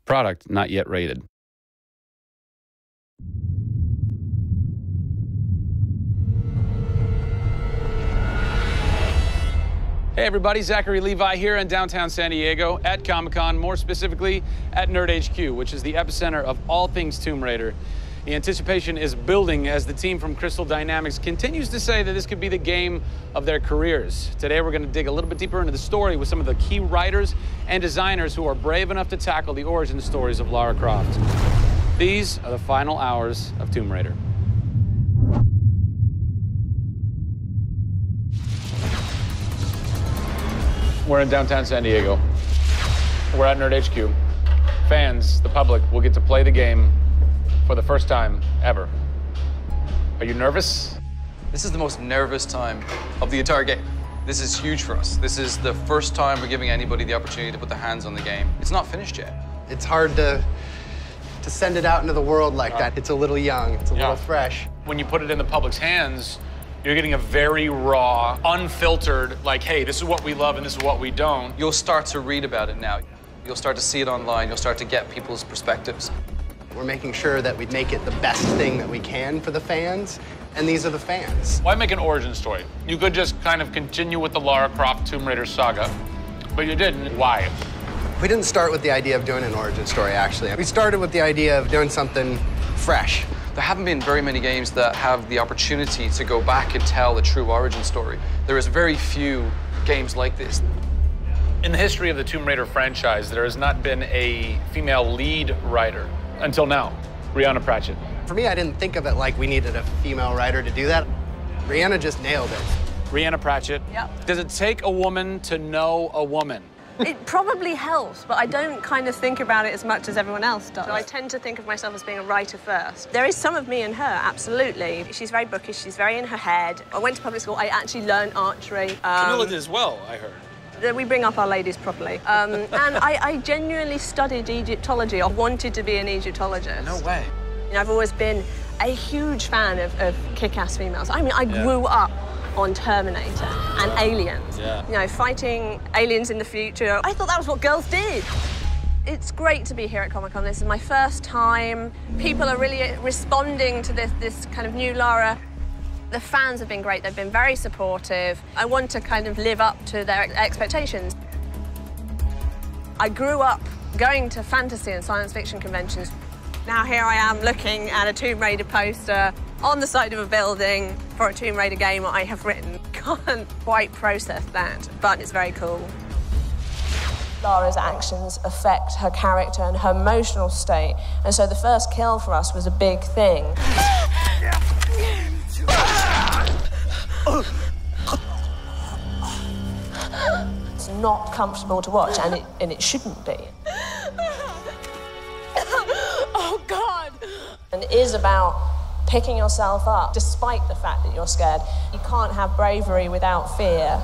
Product not yet rated. Hey everybody, Zachary Levi here in downtown San Diego at Comic-Con, more specifically at Nerd HQ, which is the epicenter of all things Tomb Raider. The anticipation is building as the team from Crystal Dynamics continues to say that this could be the game of their careers. Today we're going to dig a little bit deeper into the story with some of the key writers and designers who are brave enough to tackle the origin stories of Lara Croft. These are the final hours of Tomb Raider. We're in downtown San Diego. We're at Nerd HQ. Fans, the public, will get to play the game for the first time ever. Are you nervous? This is the most nervous time of the entire game. This is huge for us. This is the first time we're giving anybody the opportunity to put their hands on the game. It's not finished yet. It's hard to send it out into the world like that. It's a little young, it's a little fresh. When you put it in the public's hands, you're getting a very raw, unfiltered, like, hey, this is what we love and this is what we don't. You'll start to read about it now. You'll start to see it online. You'll start to get people's perspectives. We're making sure that we make it the best thing that we can for the fans, and these are the fans. Why make an origin story? You could just kind of continue with the Lara Croft Tomb Raider saga, but you didn't. Why? We didn't start with the idea of doing an origin story, actually. We started with the idea of doing something fresh. There haven't been very many games that have the opportunity to go back and tell a true origin story. There is very few games like this. In the history of the Tomb Raider franchise, there has not been a female lead writer until now, Rhianna Pratchett. For me, I didn't think of it like we needed a female writer to do that. Rhianna just nailed it. Rhianna Pratchett. Yep. Does it take a woman to know a woman? It probably helps, but I don't kind of think about it as much as everyone else does. I tend to think of myself as being a writer first. There is some of me in her, absolutely. She's very bookish, she's very in her head. I went to public school, I actually learned archery. Camilla did as well, I heard. We bring up our ladies properly. And I genuinely studied Egyptology. I wanted to be an Egyptologist. No way. You know, I've always been a huge fan of kick-ass females. I mean, I grew up on Terminator and Aliens. Yeah. You know, fighting aliens in the future. I thought that was what girls did. It's great to be here at Comic-Con. This is my first time. People are really responding to this kind of new Lara. The fans have been great. They've been very supportive. I want to kind of live up to their expectations. I grew up going to fantasy and science fiction conventions. Now here I am looking at a Tomb Raider poster on the side of a building for a Tomb Raider game I have written. Can't quite process that, but it's very cool. Lara's actions affect her character and her emotional state, and so the first kill for us was a big thing. It's not comfortable to watch, and it shouldn't be. Oh, God! And it is about picking yourself up, despite the fact that you're scared. You can't have bravery without fear.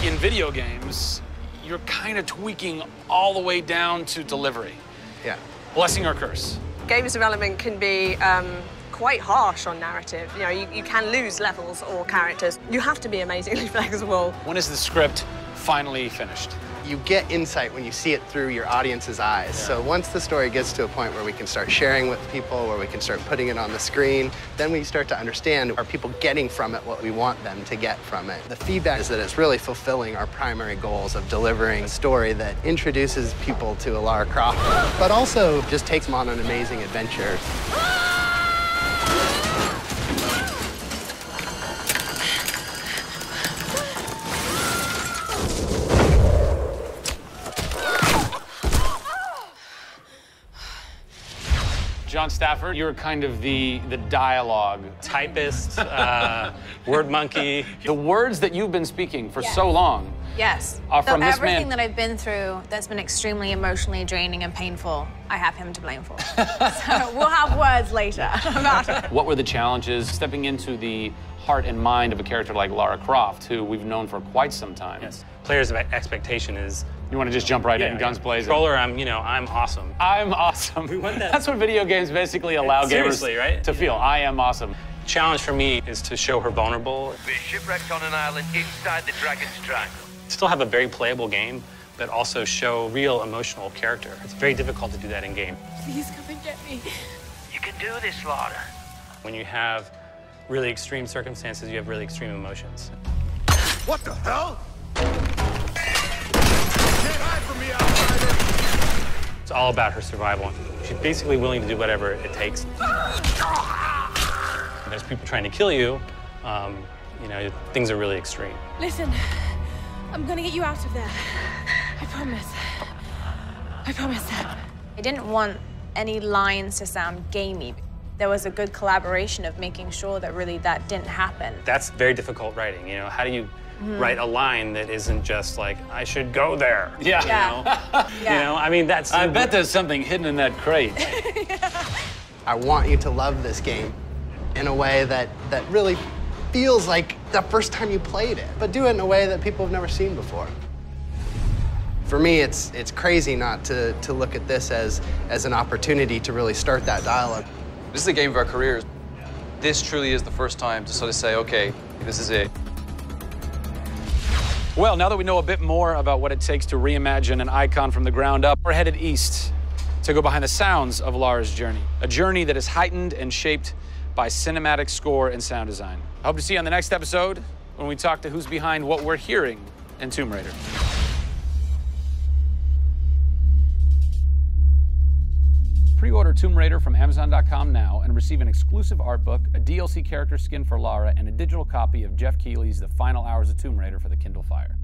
In video games, you're kind of tweaking all the way down to delivery. Yeah. Blessing or curse. Games development can be quite harsh on narrative. You know, you can lose levels or characters. You have to be amazingly flexible. When is the script finally finished? You get insight when you see it through your audience's eyes. Yeah. So once the story gets to a point where we can start sharing with people, where we can start putting it on the screen, then we start to understand, are people getting from it what we want them to get from it? The feedback is that it's really fulfilling our primary goals of delivering a story that introduces people to a Lara Croft, but also just takes them on an amazing adventure. John Stafford, you're kind of the dialogue typist, word monkey. The words that you've been speaking for so long. Yes. From this everything man. that I've been through that's been extremely emotionally draining and painful, I have him to blame for. So we'll have words later about it. What were the challenges stepping into the heart and mind of a character like Lara Croft, who we've known for quite some time? Yes. Players' expectation is... You want to just jump right in, guns blazing? Controller, I'm awesome. I'm awesome. We want that. That's what video games basically allow gamers right? to feel. I am awesome. Challenge for me is to show her vulnerable. We're shipwrecked on an island inside the Dragon's Triangle. Still have a very playable game, but also show real emotional character. It's very difficult to do that in game. Please come and get me. You can do this, Laura. When you have really extreme circumstances, you have really extreme emotions. What the hell? Can't hide from me, outsider! It's all about her survival. She's basically willing to do whatever it takes. There's people trying to kill you. You know, things are really extreme. Listen, I'm gonna get you out of there. I promise. I promise. I didn't want any lines to sound gamey. There was a good collaboration of making sure that really that didn't happen. That's very difficult writing, you know? How do you write a line that isn't just like, I should go there? Yeah. You know? You know, I mean, that's... I bet there's something hidden in that crate. I want you to love this game in a way that really feels like the first time you played it, but do it in a way that people have never seen before. For me, it's crazy not to look at this as an opportunity to really start that dialogue. This is the game of our careers. This truly is the first time to sort of say, okay, this is it. Well, now that we know a bit more about what it takes to reimagine an icon from the ground up, we're headed east to go behind the sounds of Lara's journey, a journey that is heightened and shaped by cinematic score and sound design. I hope to see you on the next episode when we talk to who's behind what we're hearing in Tomb Raider. Pre-order Tomb Raider from Amazon.com now and receive an exclusive art book, a DLC character skin for Lara, and a digital copy of Jeff Keighley's The Final Hours of Tomb Raider for the Kindle Fire.